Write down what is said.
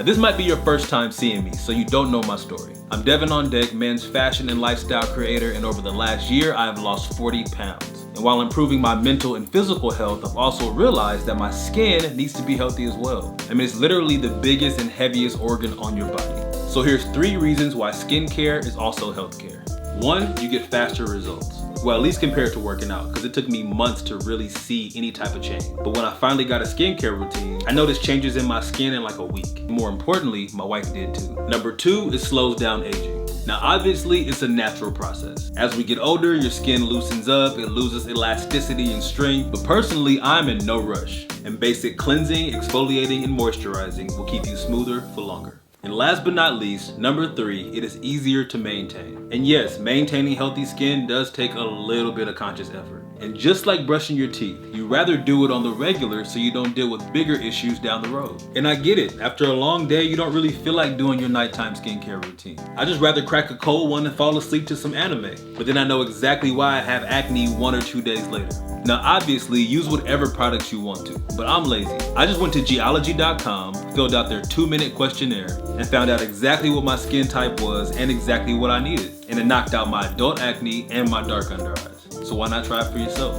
Now, this might be your first time seeing me, so you don't know my story. I'm DevanOnDeck, men's fashion and lifestyle creator, and over the last year, I have lost 40 pounds. And while improving my mental and physical health, I've also realized that my skin needs to be healthy as well. I mean, it's literally the biggest and heaviest organ on your body. So here's 3 reasons why skincare is also healthcare. 1, you get faster results. Well, at least compared to working out, because it took me months to really see any type of change. But when I finally got a skincare routine, I noticed changes in my skin in like a week. More importantly, my wife did too. Number 2, it slows down aging. Now, obviously, it's a natural process. As we get older, your skin loosens up, it loses elasticity and strength. But personally, I'm in no rush. And basic cleansing, exfoliating, and moisturizing will keep you smoother for longer. And last but not least, number 3, it is easier to maintain. And yes, maintaining healthy skin does take a little bit of conscious effort. And just like brushing your teeth, you rather do it on the regular so you don't deal with bigger issues down the road. And I get it, after a long day, you don't really feel like doing your nighttime skincare routine. I just rather crack a cold one and fall asleep to some anime. But then I know exactly why I have acne 1 or 2 days later. Now obviously, use whatever products you want to, but I'm lazy. I just went to Geologie.com, filled out their 2-minute questionnaire, and found out exactly what my skin type was and exactly what I needed. And it knocked out my adult acne and my dark under eyes. So why not try it for yourself?